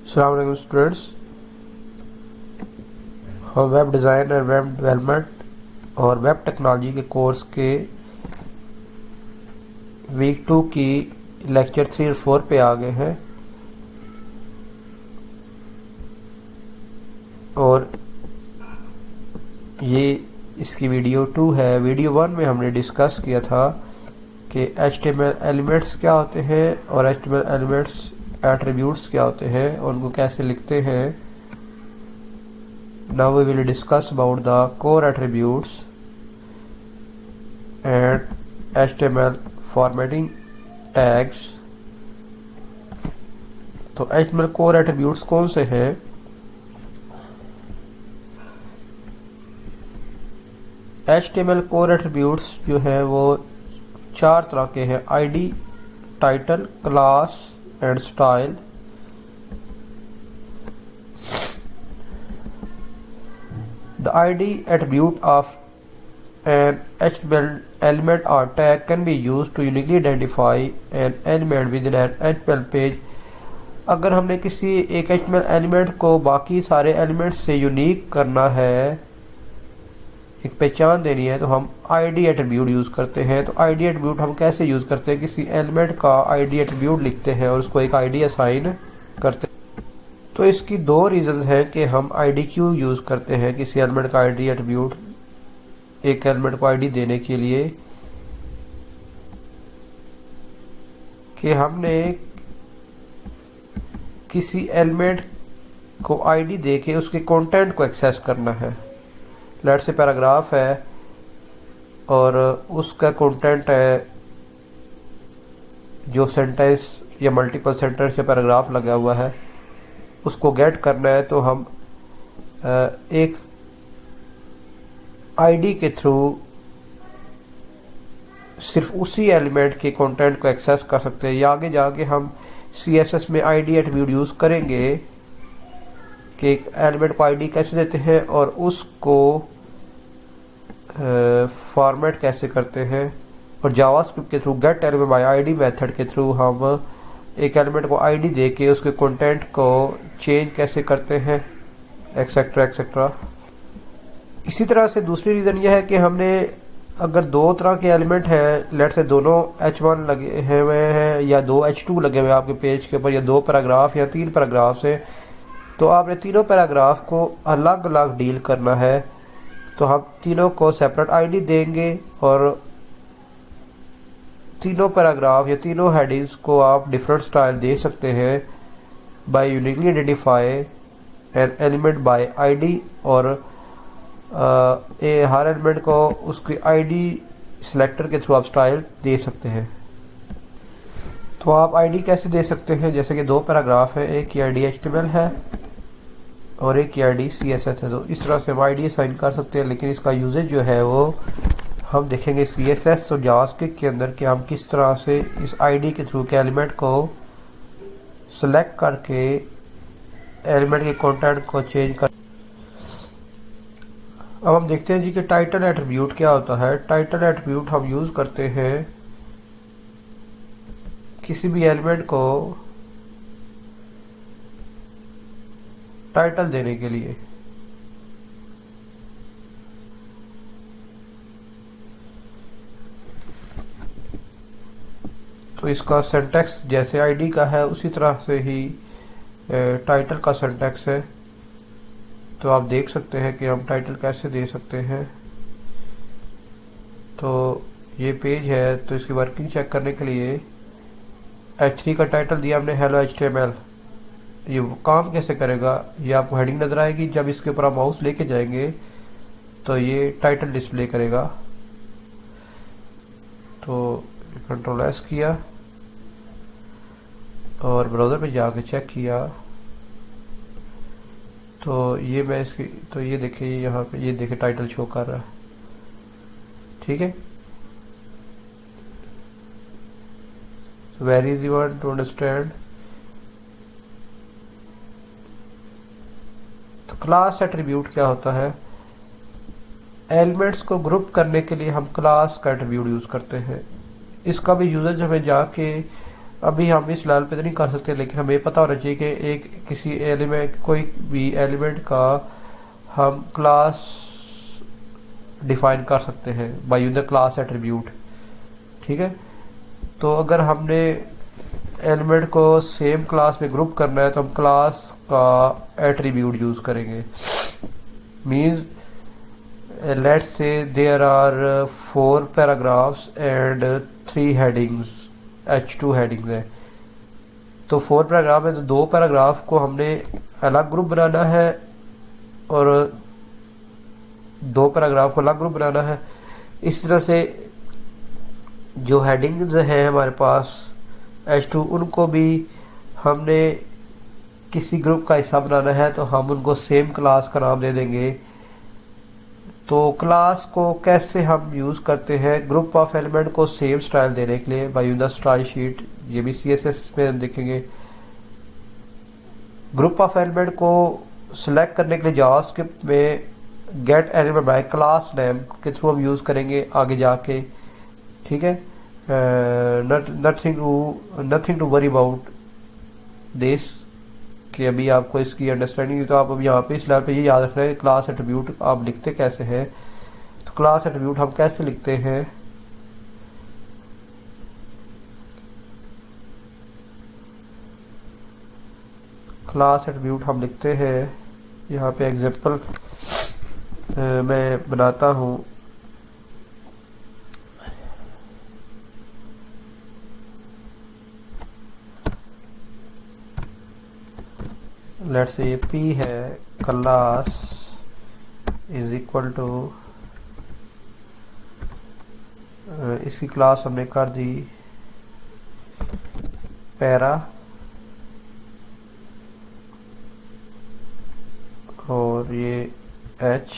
अस्सलाम वालेकुम स्टूडेंट्स। हम वेब डिज़ाइन और वेब डेवलपमेंट और वेब टेक्नोलॉजी के कोर्स के वीक 2 की लेक्चर 3 और 4 पे आ गए हैं। और ये इसकी वीडियो 2 है। वीडियो 1 में हमने डिस्कस किया था कि HTML एलिमेंट्स क्या होते हैं और HTML एलिमेंट्स एट्रीब्यूट्स क्या होते हैं और उनको कैसे लिखते हैं। Now we will discuss about the core attributes and HTML formatting tags। तो HTML core attributes कौन से हैं? HTML core attributes जो है वो 4 तरह के हैं: ID, title, class and style. The ID attribute of an HTML element or tag can be used to uniquely identify an element within an HTML page। अगर हमने किसी एक HTML एलिमेंट को बाकी सारे एलिमेंट से यूनिक करना है, एक पहचान देनी है, तो हम ID एट्रीब्यूट यूज़ करते हैं। तो ID एट्रीब्यूट हम कैसे यूज़ करते हैं? किसी एलिमेंट का ID एट्रीब्यूट लिखते हैं और उसको एक ID असाइन करते हैं। तो इसकी 2 रीज़न हैं कि हम ID क्यों यूज़ करते हैं किसी एलिमेंट का ID एट्रीब्यूट एक एलिमेंट को ID देने के लिए। कि हमने किसी एलिमेंट को ID देके उसके कंटेंट को एक्सेस करना है। लेट से पैराग्राफ है और उसका कंटेंट है जो सेंटेंस या मल्टीपल सेंटेंस या पैराग्राफ लगा हुआ है, उसको गेट करना है। तो हम एक ID के थ्रू सिर्फ उसी एलिमेंट के कंटेंट को एक्सेस कर सकते हैं। या आगे जाके हम CSS में ID एट्रीब्यूट यूज़ करेंगे कि एक एलिमेंट को ID कैसे देते हैं और उसको फॉर्मेट कैसे करते हैं। और जावास्क्रिप्ट के through gate element by ID method के थ्रू हम एक एलिमेंट को ID दे के उसके कंटेंट को चेंज कैसे करते हैं, एक्सेट्रा एक्सेट्रा। इसी तरह से दूसरी रीज़न यह है कि हमने अगर 2 तरह के एलिमेंट हैं, लेट से दोनों H1 लगे हुए हैं या 2 H2 लगे हुए हैं आपके पेज के ऊपर, या 2 पैराग्राफ या 3 पैराग्राफ से, तो आपने तीनों पैराग्राफ को अलग अलग डील करना है। तो हम तीनों को सेपरेट ID देंगे और तीनों पैराग्राफ या तीनों हेडिंग्स को आप डिफरेंट स्टाइल दे सकते हैं by uniquely identify an element by ID। और हर एलिमेंट को उसकी ID सिलेक्टर के थ्रू आप स्टाइल दे सकते हैं। तो आप ID कैसे दे सकते हैं? जैसे कि 2 पैराग्राफ है, एक की ID HTML है और एक की ID CSS है। तो इस तरह से हम ID असाइन कर सकते हैं, लेकिन इसका यूजेज जो है वो हम देखेंगे CSS और जावास्क्रिप्ट के अंदर कि हम किस तरह से इस ID के थ्रू के एलिमेंट को सेलेक्ट करके एलिमेंट के कंटेंट को चेंज कर। अब हम देखते हैं जी कि टाइटल एट्रीब्यूट क्या होता है। टाइटल एट्रीब्यूट हम यूज़ करते हैं किसी भी एलिमेंट को टाइटल देने के लिए। तो इसका सिंटैक्स जैसे ID का है उसी तरह से ही टाइटल का सिंटैक्स है। तो आप देख सकते हैं कि हम टाइटल कैसे दे सकते हैं। तो ये पेज है, तो इसकी वर्किंग चेक करने के लिए H3 का टाइटल दिया हमने हेलो HTML। ये काम कैसे करेगा? ये आपको हेडिंग नज़र आएगी, जब इसके ऊपर आप माउस लेके जाएंगे तो ये टाइटल डिस्प्ले करेगा। तो Ctrl+S किया और ब्राउज़र पे जाके चेक किया, तो ये मैं इसकी, तो ये देखिए यहाँ पे, ये देखिए टाइटल शो कर रहा है। ठीक है, very easy one two understand. तो क्लास एट्रीब्यूट क्या होता है? एलिमेंट्स को ग्रुप करने के लिए हम क्लास का एट्रीब्यूट यूज़ करते हैं। इसका भी यूजेज हमें जाके अभी हम इस लेवल पे तो नहीं कर सकते, लेकिन हमें पता होना चाहिए कि एक किसी एलिमेंट, कोई भी एलिमेंट का हम क्लास डिफाइन कर सकते हैं bye using the class attribute. ठीक है, तो अगर हमने एलिमेंट को सेम क्लास में ग्रुप करना है तो हम क्लास का एट्रीब्यूट यूज करेंगे। Means let's say there are 4 paragraphs and 3 headings, H2 headings है। तो 4 पैराग्राफ है तो 2 पैराग्राफ को हमने अलग ग्रुप बनाना है और 2 पैराग्राफ को अलग ग्रुप बनाना है। इस तरह से जो हेडिंग्स हैं हमारे पास H2, उनको भी हमने किसी ग्रुप का हिस्सा बनाना है तो हम उनको सेम क्लास का नाम दे देंगे। तो क्लास को कैसे हम यूज़ करते हैं ग्रुप ऑफ एलिमेंट को सेम स्टाइल देने के लिए by using the style sheet, ये भी CSS में हम देखेंगे। ग्रुप ऑफ एलिमेंट को सिलेक्ट करने के लिए जावास्क्रिप्ट में get element by class name के थ्रू हम यूज़ करेंगे आगे जाके। ठीक है, nothing to worry about this, कि अभी आपको इसकी अंडरस्टैंडिंग, तो आप अब यहाँ पे इस लेवल पे ये याद रखना है क्लास एट्रीब्यूट आप लिखते कैसे हैं। तो क्लास एट्रीब्यूट हम कैसे लिखते हैं, क्लास एट्रीब्यूट हम लिखते हैं, यहाँ पे एग्जांपल मैं बनाता हूँ। लेट्स से P है, क्लास इज इक्वल टू, इसकी क्लास हमने कर दी पैरा, और ये H,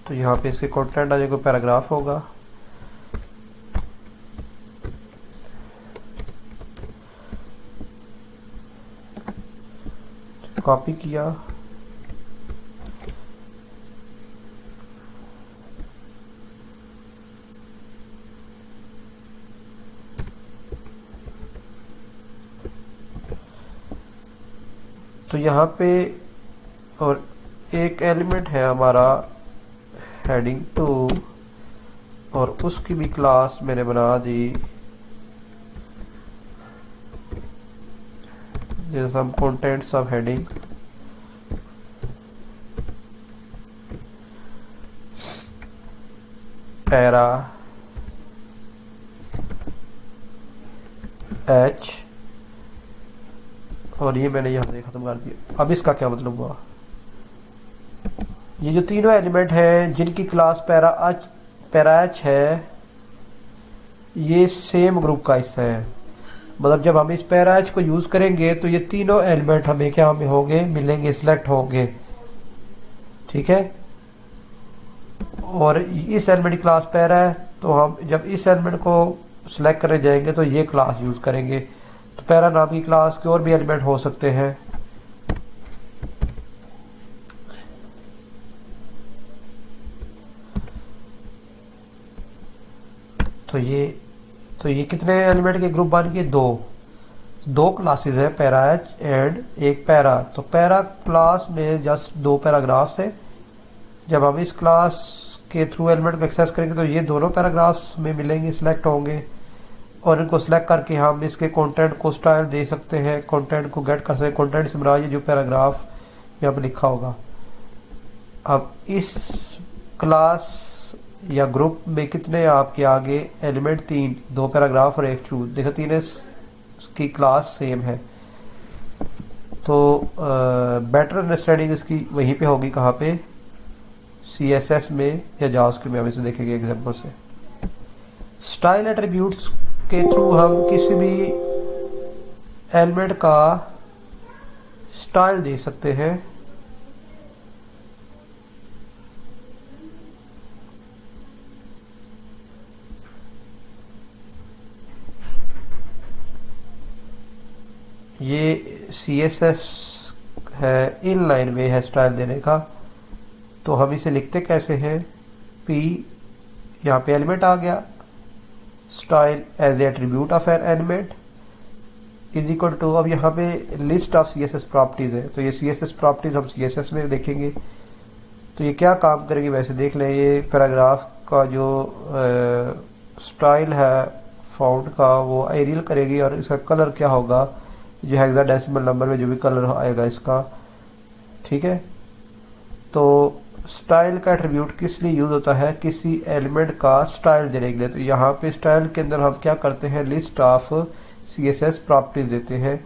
तो यहाँ पे इसके कंटेंट आ जाएगा, पैराग्राफ होगा। कॉपी किया, तो यहाँ पे और एक एलिमेंट है हमारा हेडिंग 2 और उसकी भी क्लास मैंने बना दी some contents of heading, para H, और ये मैंने यहाँ से खत्म कर दिया। अब इसका क्या मतलब हुआ, ये जो तीनों एलिमेंट हैं जिनकी क्लास पैरा H है, ये सेम ग्रुप का हिस्सा है। मतलब जब हम इस पैरा H को यूज करेंगे तो ये तीनों एलिमेंट हमें क्या में होंगे, मिलेंगे, सिलेक्ट होंगे। ठीक है, और इस एलिमेंट की क्लास पैरा है तो हम जब इस एलिमेंट को सिलेक्ट करने जाएंगे तो ये क्लास यूज करेंगे। तो पैरा नाम की क्लास के और भी एलिमेंट हो सकते हैं। तो ये कितने एलिमेंट के ग्रुप बन गए, दो क्लासेस है, पैरा H एंड एक पैरा। तो पैरा क्लास में जस्ट 2 पैराग्राफ्स है। जब हम इस क्लास के थ्रू एलिमेंट को एक्सेस करेंगे तो ये दोनों पैराग्राफ्स में मिलेंगे, सिलेक्ट होंगे, और इनको सिलेक्ट करके हम इसके कंटेंट को स्टाइल दे सकते हैं, कंटेंट को गेट कर सकते हैं। कंटेंट से मुराद ये जो पैराग्राफ यहाँ पे लिखा होगा। अब इस क्लास या ग्रुप में कितने आपके आगे एलिमेंट, 3, 2 पैराग्राफ और 1 ट्रू, देखो तीनों की क्लास सेम है। तो बेटर अंडरस्टैंडिंग इसकी वहीं पे होगी, कहाँ पे, CSS में या जावास्क्रिप्ट में। हम इसे देखेंगे एग्जांपल से। स्टाइल एट्रीब्यूट्स के थ्रू हम किसी भी एलिमेंट का स्टाइल दे सकते हैं। ये CSS है, इन लाइन में है स्टाइल देने का। तो हम इसे लिखते कैसे हैं, P, यहाँ पे एलिमेंट आ गया, style as a attribute of an element is equal to, अब यहाँ पे लिस्ट ऑफ CSS प्रॉपर्टीज है, तो ये CSS प्रॉपर्टीज हम CSS में देखेंगे। तो ये क्या काम करेगी वैसे देख लें। ये पैराग्राफ का जो स्टाइल है फॉन्ट का वो एरियल करेगी, और इसका कलर क्या होगा, जो हेक्साडेसिमल नंबर में जो भी कलर आएगा इसका, ठीक है। तो स्टाइल का एट्रीब्यूट किस लिए यूज होता है, किसी एलिमेंट का स्टाइल देने के लिए। तो यहाँ पे स्टाइल के अंदर हम क्या करते हैं, लिस्ट ऑफ CSS प्रॉपर्टीज देते हैं।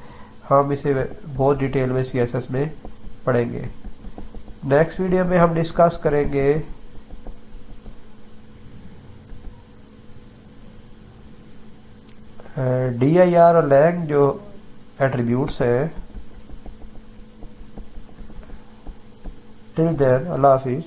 हम इसे बहुत डिटेल में CSS में पढ़ेंगे। नेक्स्ट वीडियो में हम डिस्कस करेंगे dir और lang जो एट्रीब्यूट्स हैं। टिल देन, अल्लाह हाफिज।